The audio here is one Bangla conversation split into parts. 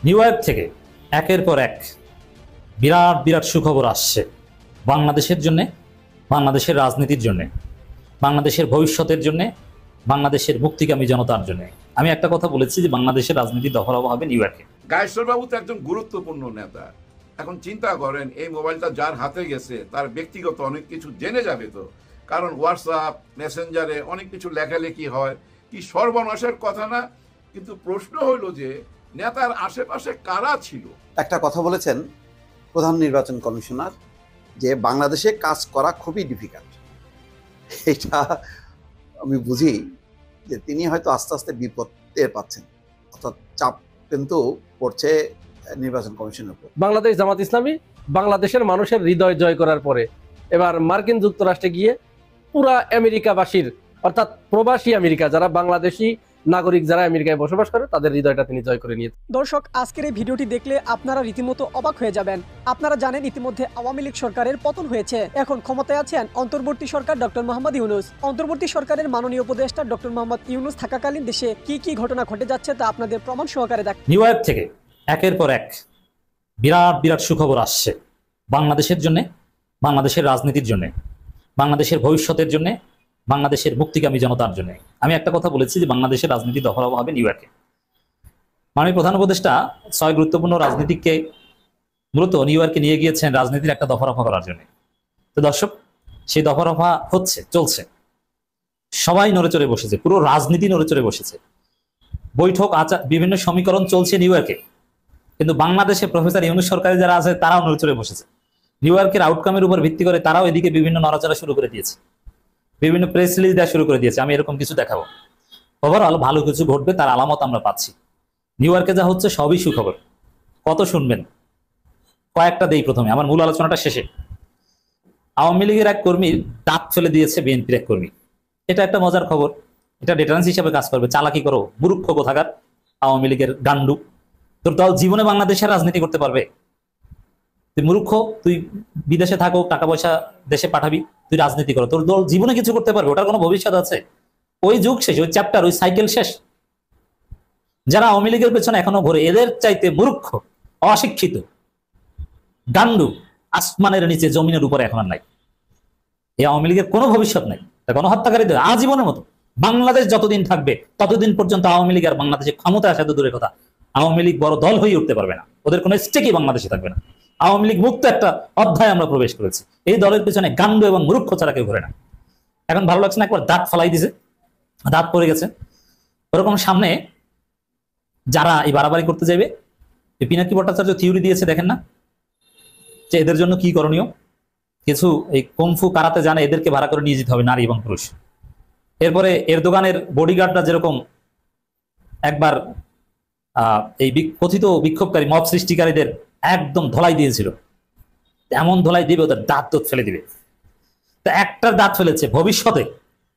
নিউ ইয়র্ক থেকে একের পর এক বিরাট বিরাট সুখবর আসছে বাংলাদেশের জন্য, বাংলাদেশের রাজনীতির জন্য, বাংলাদেশের ভবিষ্যতের জন্য, বাংলাদেশের মুক্তিকামী জনতার জন্য। আমি একটা কথা বলেছি যে বাংলাদেশের রাজনীতি দফারফা হবে নিউ ইয়র্কে। গায়েশ্বর বাবু তো একজন গুরুত্বপূর্ণ নেতা। এখন চিন্তা করেন, এই মোবাইলটা যার হাতে গেছে তার ব্যক্তিগত অনেক কিছু জেনে যাবে তো, কারণ হোয়াটসঅ্যাপ মেসেঞ্জারে অনেক কিছু লেখালেখি হয়, কি সর্বনাশের কথা না? কিন্তু প্রশ্ন হইল যে নেতার আশেপাশে কারা ছিল। একটা কথা বলেছেন প্রধান নির্বাচন কমিশনার যে বাংলাদেশে কাজ করা খুবই ডিফিকাল্ট। এটা আমি বুঝি যে তিনি হয়তো আস্তে আস্তে বিপদ টের পাচ্ছেন, অর্থাৎ চাপ কিন্তু পড়ছে নির্বাচন কমিশনের উপর। বাংলাদেশ জামাত ইসলামী বাংলাদেশের মানুষের হৃদয় জয় করার পরে এবার মার্কিন যুক্তরাষ্ট্রে গিয়ে পুরা আমেরিকাবাসীর অর্থাৎ প্রবাসী আমেরিকা যারা বাংলাদেশি নাগরিক যারা আমেরিকায় বসবাস করে তাদের হৃদয়টা তিনি জয় করে নিয়েছেন। দর্শক, আজকের এই ভিডিওটি দেখলে আপনারা রীতিমতো অবাক হয়ে যাবেন। আপনারা জানেন ইতিমধ্যে আওয়ামী লীগ সরকারের পতন হয়েছে। এখন ক্ষমতায় আছেন অন্তর্বর্তী সরকার ডক্টর মোহাম্মদ ইউনূস। অন্তর্বর্তী সরকারের মাননীয় উপদেষ্টা ডক্টর মোহাম্মদ ইউনূস থাকাকালীন দেশে কি কি ঘটনা ঘটে যাচ্ছে তা আপনাদের প্রমাণ সহকারে দেখ। নিউ ইয়র্ক থেকে একের পর এক বিরাট বিরাট সুখবর আসছে বাংলাদেশের জন্য, বাংলাদেশের রাজনীতির জন্য, বাংলাদেশের ভবিষ্যতের জন্য, বাংলাদেশের মুক্তিকামী জনতার জন্য। আমি একটা কথা বলেছি যে বাংলাদেশের রাজনীতি দফারফা হবে নিউ ইয়র্কে। মাননীয় প্রধান উপদেষ্টা 6 গুরুত্বপূর্ণ রাজনীতিককে মূলত নিউ ইয়র্কে নিয়ে গিয়েছেন রাজনীতির একটা দফারফা করার জন্য। তো দর্শক, সেই দফারফা হচ্ছে, চলছে, সবাই নড়ে চড়ে বসেছে, পুরো রাজনীতি নড়ে চড়ে বসেছে, বৈঠক আচার বিভিন্ন সমীকরণ চলছে নিউ ইয়র্কে। কিন্তু বাংলাদেশে প্রফেসর ইউনূস সরকারি যারা আছে তারাও নড়ে চড়ে বসেছে। নিউ ইয়র্কের আউটকামের উপর ভিত্তি করে তারাও এদিকে বিভিন্ন নড়াচড়া শুরু করে দিয়েছে, বিভিন্ন প্রেস রিলিজ দেওয়া শুরু করে দিয়েছে। আমি এরকম কিছু দেখাবো, ওভারঅল ভালো কিছু ঘটবে তার আলামত আমরা পাচ্ছি। নিউ ইয়র্কে যা হচ্ছে সবই সুখবর। কত শুনবেন, কয়েকটা দেই। প্রথমে আমার মূল আলোচনাটা শেষে আওয়ামী লীগের এক কর্মীর দাঁত ফেলে দিয়েছে বিএনপির এক কর্মী। এটা একটা মজার খবর, এটা ডেটারেন্স হিসাবে কাজ করবে। চালাকি করো মূর্খ কোথাকার আওয়ামী লীগের গান্ডু, তোর দল জীবনে বাংলাদেশের রাজনীতি করতে পারবে? তুই মূর্খ, তুই বিদেশে থাকো, টাকা পয়সা দেশে পাঠাবি, তুই রাজনীতি করো, তোর দল জীবনে কিছু করতে পারবে? ওটার কোনো ভবিষ্যৎ আছে? ওই যুগ শেষ, ওই চ্যাপ্টার, ওই সাইকেল শেষ। যারা আওয়ামী লীগের পেছনে এখনো ঘোরে এদের চাইতে মূর্খ, অশিক্ষিত, গান্ডু আসমানের নিচে জমিনের উপরে এখন আর নাই। এই আওয়ামী লীগের কোনো ভবিষ্যৎ নাই, গণহত্যাকারীদের আজীবনের মতো। বাংলাদেশ যতদিন থাকবে ততদিন পর্যন্ত আওয়ামী লীগ আর বাংলাদেশে ক্ষমতা আসা তো দূরের কথা, আওয়ামী লীগ বড় দল হয়ে উঠতে পারবে না। ওদের কোনো স্টেকই বাংলাদেশে থাকবে না। আওয়ামী লীগ মুক্ত একটা অধ্যায় আমরা প্রবেশ করেছি। এই দলের পেছনে গান্ডু এবং মূর্খ ছাড়া কেউ ঘুরে না। এখন ভালো লাগছে না? একবার দাঁত ফলাই দিছে, দাঁত পড়ে গেছে। ওরকম সামনে যারা এই বাড়াবাড়ি করতে যাবে, পিনাকি ভট্টাচার্য থিওরি দিয়েছে, দেখেন না যে এদের জন্য কি করণীয়? কিছু এই কুংফু কারাতে জানে, এদেরকে ভাড়া করে নিয়ে যেতে হবে, নারী এবং পুরুষ। এরপরে এরদোগানের বডিগার্ডরা যেরকম একবার এই কথিত বিক্ষোভকারী মব সৃষ্টিকারীদের একদম ধলাই দিয়েছিল, এমন ধলাই দিবে ওদের দাঁত ফেলে দিবে। তা একটার দাঁত ফেলেছে, ভবিষ্যতে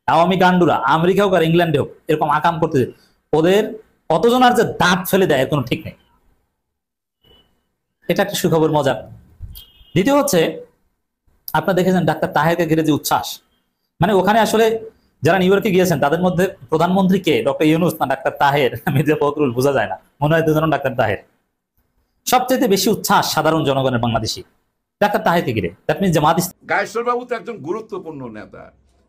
আওয়ামী গান্ডুরা আমেরিকা হোক আর ইংল্যান্ডে হোক এরকম আকাম করতে, ওদের কতজন আর যে দাঁত ফেলে দেয় এর কোনো ঠিক নেই। এটা একটা সুখবর, মজার। দ্বিতীয় হচ্ছে, আপনারা দেখেছেন ডাক্তার তাহেরকে ঘিরে যে উচ্ছ্বাস, মানে ওখানে আসলে যারা নিউ ইয়র্কে গিয়েছেন তাদের মধ্যে প্রধানমন্ত্রী কে, ডক্টর ইউনূস না ডাক্তার তাহের, মির্জা ফখরুল, বোঝা যায় না, মনে হয় দুজন ডাক্তার তাহের। সবচেয়ে বেশি উচ্ছ্বাস সাধারণ জনগণের বাংলাদেশি ডাক্তার তাহেরকে ঘিরে। দ্যাট মিন্স জামাত ইসলাম। গায়েশ্বর বাবু তো একজন গুরুত্বপূর্ণ নেতা।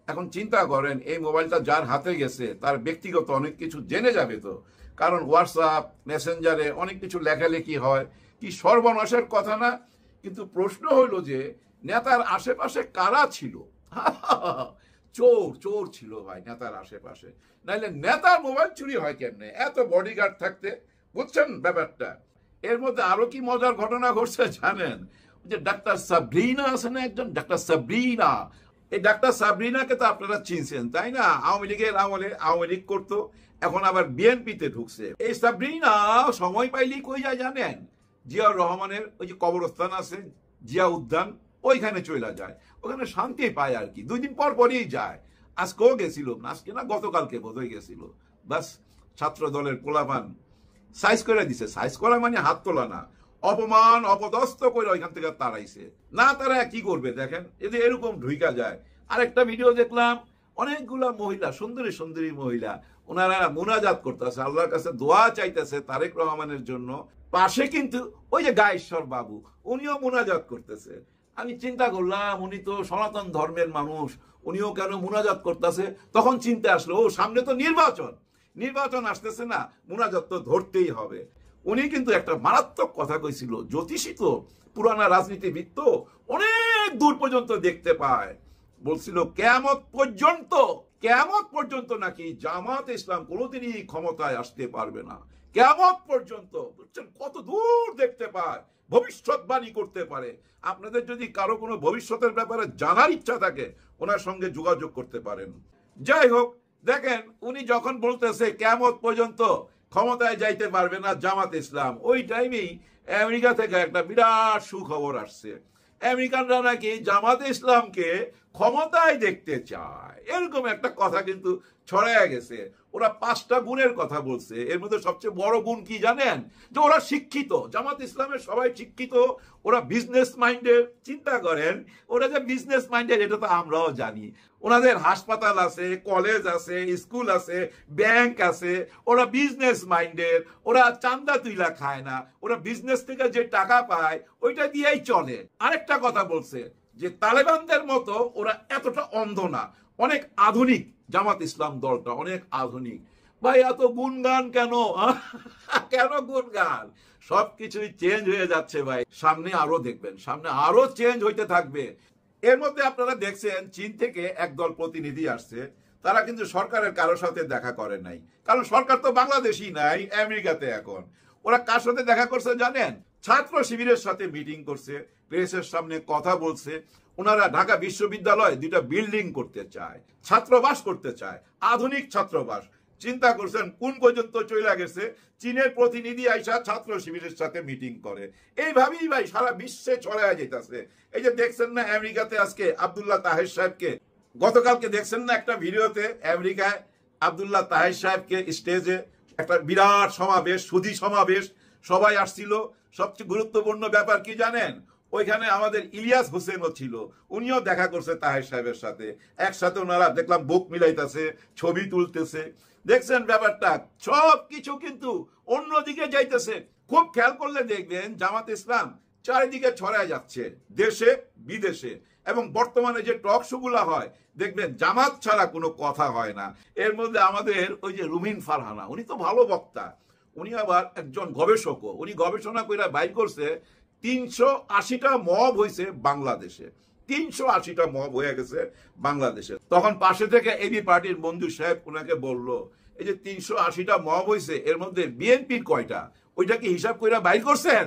এখন চিন্তা করেন, এই মোবাইলটা যার হাতে গেছে তার ব্যক্তিগত অনেক কিছু জেনে যাবে তো, কারণ হোয়াটসঅ্যাপ মেসেঞ্জারে অনেক কিছু লেখালেখি হয়, কি সর্বনাশের কথা না? কিন্তু প্রশ্ন হইল যে নেতার আশেপাশে কারা ছিল? চোর, চোর ছিল ভাই নেতার আশেপাশে, নাইলে নেতার মোবাইল চুরি হয় কেমনে এত বডিগার্ড থাকতে? বুঝছেন ব্যাপারটা? এর মধ্যে আরো কি মজার ঘটনা ঘটছে জানেন? যে ডাক্তার সাবরিনা আছে না, একজন ডাক্তার সাবরিনা। এই ডাক্তার সাবরিনাকে তো আপনারা চিনছেন তাই না? আওয়ামী লীগের আমলে আওয়ামী লীগ করতো, এখন আবার বিএনপিতে ঢুকছে। এই সাবরিনা সময় পাইলেই কই যায় জানেন? জিয়াউর রহমানের ওই যে কবরস্থান আছে, জিয়া উদ্যান, ওইখানে চলে যায়, ওখানে শান্তি পায় আর কি। 2 দিন পর পরই যায়। আজকেও গেছিল, আজকে না গতকালকে বোধহয় গেছিল। বাস ছাত্র দলের পোলাপান সাইজ করে দিছে। সাইজ করা মানে হাত তোলা না, অপমান অপদস্থ করে ওইখান থেকে তাড়াইছে। না তারা কি করবে দেখেন, এদের এরকম ঢুইকা যায়। আরেকটা ভিডিও দেখলাম, অনেকগুলা মহিলা, সুন্দরী সুন্দরী মহিলা, ওনারা মুনাজাত করতেছে, আল্লাহর কাছে দোয়া চাইতেছে তারেক রহমানের জন্য। পাশে কিন্তু ওই যে গায়েশ্বর বাবু, উনিও মুনাজাত করতেছে। আমি চিন্তা করলাম উনি তো সনাতন ধর্মের মানুষ, উনিও কেন মুনাজাত করতেছে। তখন চিন্তা আসলো, ও সামনে তো নির্বাচন আসতেছে না, মুনাজাত তো ধরতেই হবে। উনি কিন্তু একটা মারাত্মক কথা কইছিল, জ্যোতিষী তো, পুরানা রাজনীতিবিদ তো, অনেক দূর পর্যন্ত দেখতে পায়। বলছিল কেয়ামত পর্যন্ত নাকি জামাত ইসলাম কোনোদিনই ক্ষমতায় আসতে পারবে না, কেয়ামত পর্যন্ত। বুঝছেন কত দূর দেখতে পায়, ভবিষ্যৎবাণী করতে পারে। আপনাদের যদি কারো কোনো ভবিষ্যতের ব্যাপারে জানার ইচ্ছা থাকে, ওনার সঙ্গে যোগাযোগ করতে পারেন। যাই হোক, দেখেন উনি যখন বলতেছে কেয়ামত পর্যন্ত ক্ষমতায় যাইতে পারবে না জামাত ইসলাম, ওই টাইমেই আমেরিকা থেকে একটা বিরাট সুখবর আসছে। আমেরিকানরা নাকি জামাত ইসলামকে ক্ষমতায় দেখতে চায়, এরকম একটা কথা কিন্তু ছড়ায় গেছে। ওরা 5টা গুণের কথা বলছে, এর মধ্যে সবচেয়ে বড় গুণ কি জানেন? যে ওরা শিক্ষিত। জামাত ইসলামের সবাই শিক্ষিত, ওরা বিজনেস মাইন্ডের। চিন্তা করেন, ওরা যে বিজনেস মাইন্ডের এটা তো আমরাও জানি। ওনাদের হাসপাতাল আছে, কলেজ আছে, স্কুল আছে, ব্যাংক আছে। ওরা বিজনেস মাইন্ডের, ওরা চান্দা তুইলা খায় না, ওরা বিজনেস থেকে যে টাকা পায় ওইটা দিয়েই চলে। আরেকটা কথা বলছে যে তালেবানদের মতো ওরা এতটা অন্ধ না, অনেক আধুনিক। জামাত ইসলাম দলটা অনেক আধুনিক। ভাই এত গুণগান কেন? কেন গুণগান? সবকিছুই চেঞ্জ হয়ে যাচ্ছে ভাই, সামনে আরো দেখবেন, সামনে আরো চেঞ্জ হইতে থাকবে। এর মধ্যে আপনারা দেখছেন চীন থেকে একদল প্রতিনিধি আসছে, তারা কিন্তু সরকারের কারোর সাথে দেখা করে নাই, কারণ সরকার তো বাংলাদেশই নাই, আমেরিকাতে এখন। ওরা কার সাথে দেখা করছে জানেন? ছাত্র শিবিরের সাথে মিটিং করছে, প্রেসের সামনে কথা বলছে। ওনারা ঢাকা বিশ্ববিদ্যালয় 2টা বিল্ডিং করতে চায়, ছাত্রবাস করতে চায়, আধুনিক ছাত্রবাস। চিন্তা করছেন কোন পর্যন্ত চলে গেছে? চীনের প্রতিনিধি আইসা ছাত্র শিবিরের সাথে মিটিং করে। এইভাবেই ভাই সারা বিশ্বে ছড়ায় যেতেছে। এই যে দেখছেন না আমেরিকাতে আজকে আব্দুল্লাহ তাহের সাহেবকে, গতকালকে দেখছেন না একটা ভিডিওতে আমেরিকায় আব্দুল্লাহ তাহের সাহেবকে স্টেজে একটা বিরাট সমাবেশ, সুধী সমাবেশ, সবাই আসছিল। সবচেয়ে গুরুত্বপূর্ণ ব্যাপার কি জানেন? ওইখানে আমাদের ইলিয়াস হোসেনও ছিল, উনিও দেখা করছে তাহের সাহেবের সাথে। একসাথে ওনারা দেখলাম বুক মিলাইতেছে, ছবি তুলতেছে। দেখছেন ব্যাপারটা? সব কিছু কিন্তু অন্যদিকে যাইতেছে। খুব খেয়াল করলে দেখবেন জামাত ইসলাম চারিদিকে ছড়ায় যাচ্ছে, দেশে বিদেশে। এবং বর্তমানে যে টক শো গুলা হয়, দেখবেন জামাত ছাড়া কোনো কথা হয় না। এর মধ্যে আমাদের ওই যে রুমিন ফারহানা, উনি তো ভালো বক্তা, উনি আবার একজন গবেষকও। উনি গবেষণা করে বাইর করছে 380টা মব হয়েছে বাংলাদেশে, 380টা মব হয়ে গেছে বাংলাদেশে। তখন পাশে থেকে এবি পার্টির বন্ধু সাহেব ওনাকে বলল, এই যে 380টা মব হয়েছে, এর মধ্যে বিএনপির কয়টা, ওইটা কি হিসাব করে বাইর করছেন?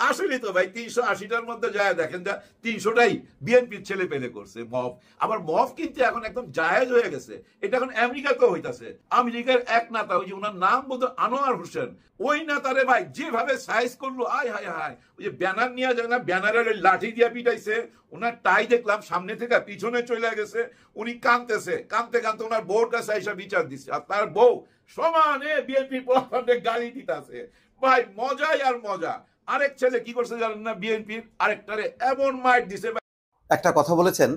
আসলে তো ভাই 380টার মধ্যে যায় দেখেন, যা 300টাই বিএনপির ছেলে পেলে করছে মব। আবার মব কিন্তু এখন একদম জায়েজ হয়ে গেছে, এটা এখন আমেরিকাতেও হইতাছে। আমেরিকার এক নেতা, ওই যে ওনার নাম বোধ আনোয়ার হোসেন, ওই নেতারে ভাই যেভাবে সাইজ করলো, আয় হায় হায়, ওই যে ব্যানার নিয়ে যায় না, ব্যানারের লাঠি দিয়ে পিটাইছে। ওনার টাই দেখলাম সামনে থেকে পিছনে চলে গেছে, উনি কাঁদতেছে, কাঁদতে কাঁদতে ওনার বউর কাছে এসে বিচার দিচ্ছে, আর তার বউ সমানে বিএনপির পোলাপানকে গালি দিতেছে। ভাই মজাই আর মজা। আরেক ছেলে কি করছে জানেন না? বিএনপির আরেকটারে এমন মাইট দিছে। একটা কথা বলেছেন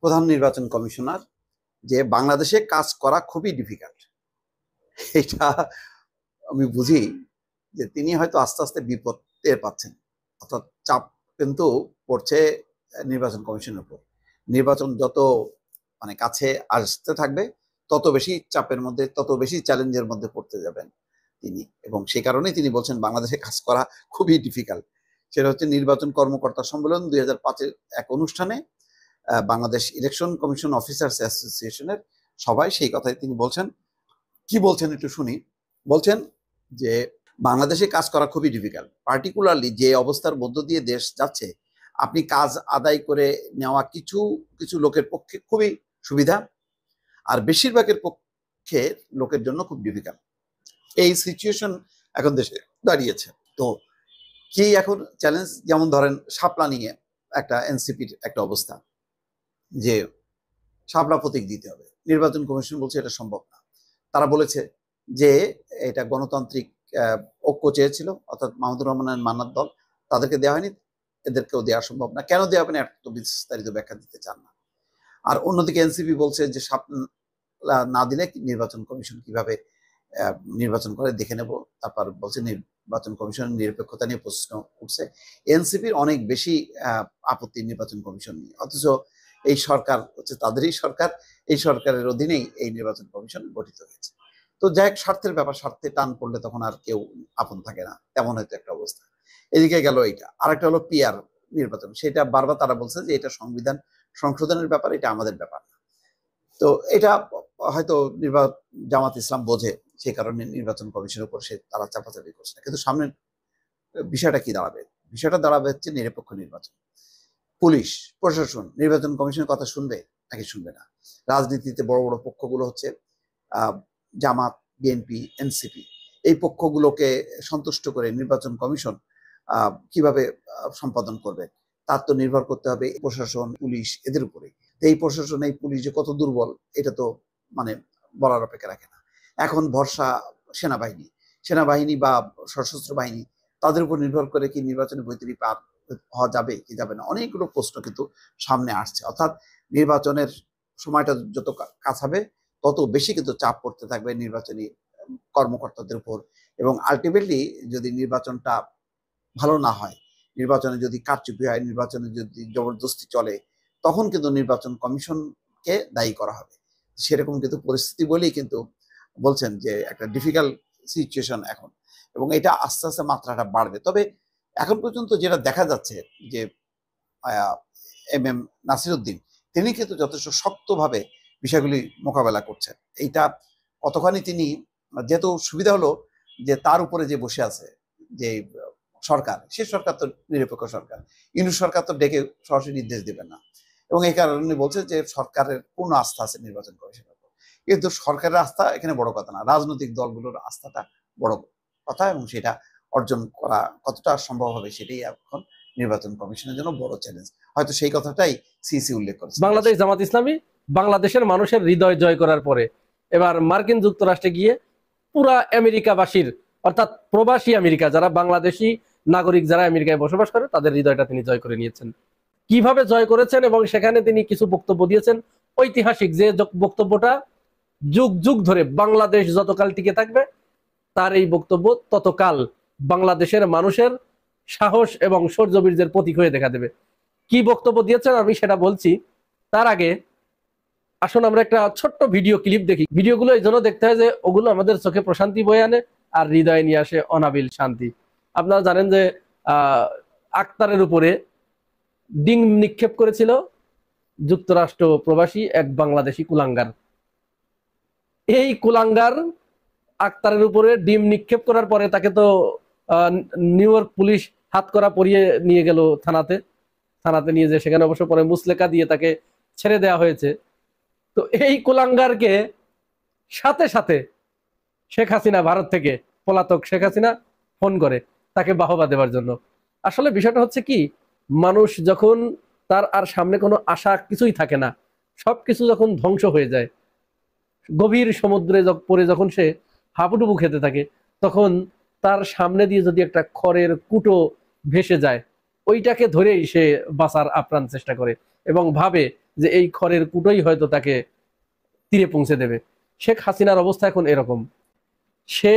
প্রধান নির্বাচন কমিশনার, যে বাংলাদেশে কাজ করা খুবই ডিফিকাল্ট। এটা আমি বুঝি যে তিনি হয়তো আস্তে আস্তে বিপদ টের পাচ্ছেন, অর্থাৎ চাপ কিন্তু পড়ছে নির্বাচন কমিশনের উপর। নির্বাচন যত মানে কাছে আসতে থাকবে, তত বেশি চাপের মধ্যে, তত বেশি চ্যালেঞ্জের মধ্যে পড়তে যাবেন তিনি। এবং সেই কারণেই তিনি বলছেন বাংলাদেশে কাজ করা খুবই ডিফিকাল্ট। সেটা হচ্ছে নির্বাচন কর্মকর্তা সম্মেলন 2005-এর এক অনুষ্ঠানে বাংলাদেশ ইলেকশন কমিশন অফিসার্স অ্যাসোসিয়েশনের সবাই সেই কথাই তিনি বলছেন। কি বলছেন একটু শুনি। বলছেন যে বাংলাদেশে কাজ করা খুবই ডিফিকাল্ট, পার্টিকুলারলি যে অবস্থার মধ্য দিয়ে দেশ যাচ্ছে, আপনি কাজ আদায় করে নেওয়া কিছু কিছু লোকের পক্ষে খুবই সুবিধা, আর বেশিরভাগের পক্ষে লোকের জন্য খুব ডিফিকাল্ট। এই সিচুয়েশন এখন দেশে দাঁড়িয়েছে। তো কি এখন চ্যালেঞ্জ? যেমন ধরেন শাপলা নিয়ে একটা এনসিপির একটা অবস্থা, যে শাপলা প্রতীক দিতে হবে। নির্বাচন কমিশন বলছে এটা সম্ভব না। তারা বলেছে যে এটা গণতান্ত্রিক ঐক্য চেয়েছিল, অর্থাৎ মাহমুদুর রহমানের মান্নার দল, তাদেরকে দেওয়া হয়নি, এদেরকেও দেওয়া সম্ভব না। কেন দেওয়া হবে না এত বিস্তারিত ব্যাখ্যা দিতে চান না। আর অন্যদিকে এনসিপি বলছে যে না দিলে নির্বাচন কমিশন কিভাবে নির্বাচন করে দেখে নেব। তারপর বলছে নির্বাচন কমিশনের নিরপেক্ষতা নিয়ে প্রশ্ন উঠছে। এনসিপির অনেক বেশি আপত্তি নির্বাচন কমিশন নিয়ে, অথচ এই সরকার হচ্ছে তাদেরই সরকার, এই সরকারের অধীনেই এই নির্বাচন কমিশন গঠিত হয়েছে। তো যাই হোক, স্বার্থের ব্যাপার, স্বার্থে টান পড়লে তখন আর কেউ আপন থাকে না, তেমন হয়তো একটা অবস্থা। এদিকে গেল এইটা, আরেকটা হলো পিআর নির্বাচন, সেটা বারবার তারা বলছে যে এটা সংবিধান সংশোধনের ব্যাপার, এটা আমাদের ব্যাপার না। তো এটা হয়তো জামাত ইসলাম বোঝে, সেই কারণে নির্বাচন কমিশনের উপর তারা চাপাচাপি করছে না। কিন্তু সামনে বিষয়টা কি দাঁড়াবে? বিষয়টা দাঁড়াবে হচ্ছে নিরপেক্ষ নির্বাচন। পুলিশ প্রশাসন নির্বাচন কমিশনের কথা শুনবে নাকি শুনবে না? রাজনীতিতে বড় বড় পক্ষগুলো হচ্ছে জামাত, বিএনপি, এনসিপি, এই পক্ষগুলোকে সন্তুষ্ট করে নির্বাচন কমিশন কিভাবে সম্পাদন করবে তার তো নির্ভর করতে হবে প্রশাসন, পুলিশ, এদের উপরে। এই প্রশাসন, এই পুলিশ যে কত দুর্বল এটা তো মানে বলার অপেক্ষা রাখে না। এখন ভরসা সেনাবাহিনী বা সশস্ত্র বাহিনী, তাদের উপর নির্ভর করে কি নির্বাচনে বৈতরী পার হওয়া যাবে কি যাবে না, অনেকগুলো প্রশ্ন কিন্তু সামনে আসছে। অর্থাৎ নির্বাচনের সময়টা যত কাছাবে তত বেশি কিন্তু চাপ পড়তে থাকবে নির্বাচনী কর্মকর্তাদের উপর, এবং আলটিমেটলি যদি নির্বাচনটা ভালো না হয়, নির্বাচনে যদি কারচুপি হয়, নির্বাচনে যদি জবরদস্তি চলে, তখন কিন্তু নির্বাচন কমিশনকে দায়ী করা হবে। সেরকম কিন্তু পরিস্থিতি বলেই কিন্তু বলছেন যে একটা ডিফিকাল্ট সিচুয়েশন এখন, এবং এটা আস্তে আস্তে মাত্রাটা বাড়বে। তবে এখন পর্যন্ত যেটা দেখা যাচ্ছে যে এম নাসিরউদ্দিন তিনি কিন্তু যথেষ্ট শক্তভাবে বিষয়গুলি মোকাবেলা করছেন। এইটা কতখানি তিনি, যেহেতু সুবিধা হলো যে তার উপরে যে বসে আছে যে সরকার, সে সরকার তো নিরপেক্ষ সরকার, ইউনূস সরকার তো ডেকে সরাসরি নির্দেশ দেবেন না, এবং এই কারণে বলছে যে সরকারের পূর্ণ আস্থা আছে নির্বাচন কমিশনের উপর। কিন্তু সরকারের আস্থা এখানে বড় কথা না, রাজনৈতিক দলগুলোর আস্থাটা বড় কথা, এবং সেটা অর্জন করা কতটা সম্ভব হবে সেটাই এখন নির্বাচন কমিশনের জন্য বড় চ্যালেঞ্জ। হয়তো সেই কথাটাই সিসি উল্লেখ করেছে। বাংলাদেশ জামাত ইসলামী বাংলাদেশের মানুষের হৃদয় জয় করার পরে এবার মার্কিন যুক্তরাষ্ট্রে গিয়ে পুরা আমেরিকাবাসীর, অর্থাৎ প্রবাসী আমেরিকা যারা বাংলাদেশি নাগরিক যারা আমেরিকায় বসবাস করে, তাদের হৃদয়টা তিনি জয় করে নিয়েছেন। কিভাবে জয় করেছেন এবং সেখানে তিনি কিছু বক্তব্য দিয়েছেন, ঐতিহাসিক যে বক্তব্যটা যুগ যুগ ধরে বাংলাদেশ যতকাল টিকে থাকবে তার এই বক্তব্য ততকাল বাংলাদেশের মানুষের সাহস এবং শৌর্যবীর্যের প্রতীক হয়ে দেখা দেবে। কি বক্তব্য দিয়েছেন আমি সেটা বলছি, তার আগে আসুন আমরা একটা ছোট্ট ভিডিও ক্লিপ দেখি। ভিডিওগুলো এই জন্য দেখতে হয় যে ওগুলো আমাদের চোখে প্রশান্তি বয়ে আনে আর হৃদয়ে নিয়ে আসে অনাবিল শান্তি। আপনারা জানেন যে আক্তারের উপরে ডিম নিক্ষেপ করেছিল যুক্তরাষ্ট্র প্রবাসী এক বাংলাদেশি কুলাঙ্গার। এই কুলাঙ্গার আক্তারের উপরে ডিম নিক্ষেপ করার পরে তাকে তো নিউ ইয়র্ক পুলিশ হাতকড়া পরিয়ে নিয়ে গেল থানাতে নিয়ে যে সেখানে অবশ্য পরে মুসলেকা দিয়ে তাকে ছেড়ে দেওয়া হয়েছে। তো এই কুলাঙ্গারকে সাথে সাথে শেখ হাসিনা, ভারত থেকে পলাতক শেখ হাসিনা ফোন করে তাকে বাহবা দেওয়ার জন্য। আসলে বিষয়টা হচ্ছে কি, মানুষ যখন তার আর সামনে কোনো আশা কিছুই থাকে না, সবকিছু যখন ধ্বংস হয়ে যায়, গভীর সমুদ্রে পরে যখন সে হাবুডুবু খেতে থাকে, তখন তার সামনে দিয়ে যদি একটা খড়ের কুটো ভেসে যায়, ওইটাকে ধরেই সে বাঁচার আপ্রাণ চেষ্টা করে এবং ভাবে যে এই খড়ের কুটোই হয়তো তাকে তীরে পৌঁছে দেবে। শেখ হাসিনার অবস্থা এখন এরকম। সে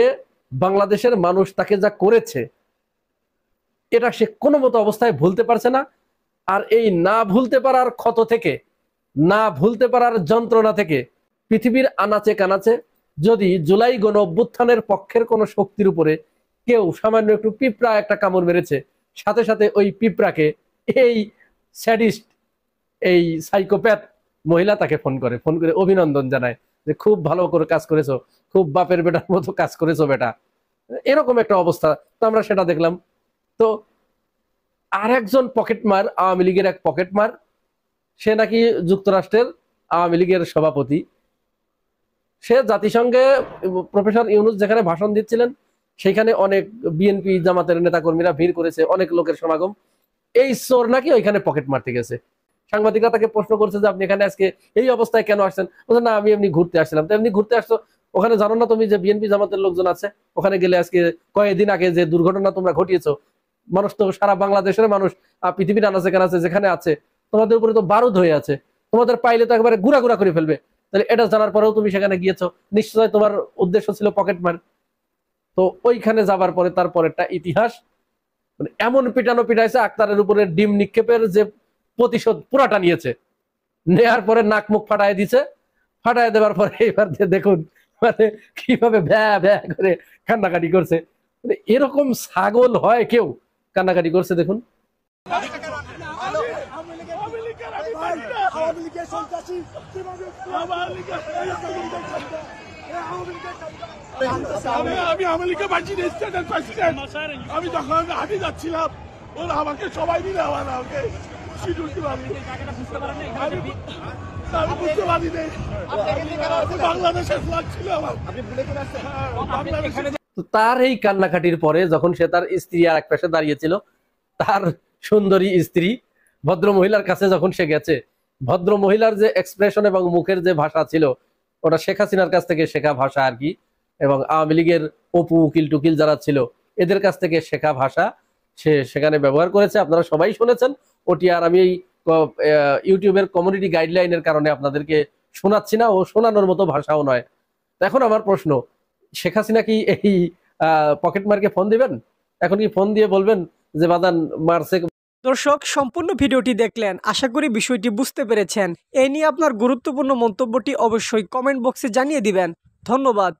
বাংলাদেশের মানুষ তাকে যা করেছে এটা সে কোনো মতো অবস্থায় ভুলতে পারছে না। আর এই না ভুলতে পারার ক্ষত থেকে, না ভুলতে পারার যন্ত্রণা থেকে পৃথিবীর আনাচে কানাচে যদি জুলাই গণ অভ্যুত্থানের পক্ষের কোনো শক্তির উপরে কেউ সামান্য একটু পিঁপড়া একটা কামড় মেরেছে, সাথে সাথে ওই পিঁপড়াকে এই স্যাডিস্ট, এই সাইকোপ্যাথ মহিলা তাকে ফোন করে অভিনন্দন জানায় যে খুব ভালো করে কাজ করেছো, খুব বাপের বেটার মতো কাজ করেছো বেটা, এরকম একটা অবস্থা। তো আমরা সেটা দেখলাম। তো আর একজন পকেটমার, আওয়ামী লীগের এক পকেটমার, সে নাকি যুক্তরাষ্ট্রের আওয়ামী লীগের সভাপতি। সে জাতিসংঘে প্রফেসর ইউনূস যেখানে ভাষণ দিচ্ছিলেন সেখানে অনেক বিএনপি জামাতের নেতাকর্মীরা ভিড় করেছে, অনেক লোকের সমাগম। এই চোর নাকি ওইখানে পকেট মারতে গেছে। সাংবাদিকরা তাকে প্রশ্ন করছে যে আপনি এখানে আজকে এই অবস্থায় কেন আসছেন? বলছেন না, আমি এমনি ঘুরতে আসছিলাম। তো এমনি ঘুরতে আসছো, ওখানে জানো না তুমি যে বিএনপি জামাতের লোকজন আছে? ওখানে গেলে আজকে কয়েকদিন আগে যে দুর্ঘটনা তোমরা ঘটিয়েছো, মানুষ তো সারা বাংলাদেশের মানুষ পৃথিবীর আনাচে কানাচে যেখানে আছে, তোমাদের উপরে তো বারুদ হয়ে আছে, তোমাদের পাইলে তো একবারে গুড়া গুড়া করে ফেলবে। তাহলে এটা জানার পরেও তুমি সেখানে গিয়েছো, নিশ্চয় তোমার উদ্দেশ্য ছিল পকেট মার। তো ওইখানে যাবার পরে তারপরেরটা ইতিহাস, মানে এমন পিটানো পিটাইছে, আক্তারের উপরে ডিম নিক্ষেপের যে প্রতিশোধ পুরাটা নিয়েছে, নেয়ার পরে নাক মুখ ফাটায় দিছে, ফাটায় দেওয়ার পরে এবার দেখুন মানে কিভাবে ভ্যা ভ্যা করে কান্নাকাটি করছে। মানে এরকম ছাগল হয় কেউ, কান্নাকাটি করছে দেখুন। আমি আমেরিকা প্রেসিডেন্ট আমি যখন হাঁটি যাচ্ছিলাম ওরা আমাকে সবাই মিলে আমাকে আমি বুঝতে পারিনি বাংলাদেশের ফ্ল্যাগ ছিল আমার। তো তার এই কান্নাকাটির পরে যখন সে তার স্ত্রী আর এক পাশে দাঁড়িয়েছিল, তার সুন্দরী স্ত্রী ভদ্র মহিলার কাছে যখন সে গেছে, ভদ্র মহিলার যে এক্সপ্রেশন এবং মুখের যে ভাষা ছিল ওটা শেখ হাসিনার কাছ থেকে শেখা ভাষা আর কি, এবং আওয়ামী লীগের অপু উকিল টুকিল যারা ছিল এদের কাছ থেকে শেখা ভাষা সে সেখানে ব্যবহার করেছে। আপনারা সবাই শুনেছেন ওটি, আর আমি এই ইউটিউবের কমিউনিটি গাইডলাইনের কারণে আপনাদেরকে শোনাচ্ছি না, ও শোনানোর মতো ভাষাও নয়। এখন আমার প্রশ্ন, শেখ হাসিনা কি এই পকেট মারকে ফোন দিবেন? এখন কি ফোন দিয়ে বলবেন যে বাদান মারছে? দর্শক, সম্পূর্ণ ভিডিওটি দেখলেন, আশা করি বিষয়টি বুঝতে পেরেছেন। এই নিয়ে আপনার গুরুত্বপূর্ণ মন্তব্যটি অবশ্যই কমেন্ট বক্সে জানিয়ে দিবেন। ধন্যবাদ।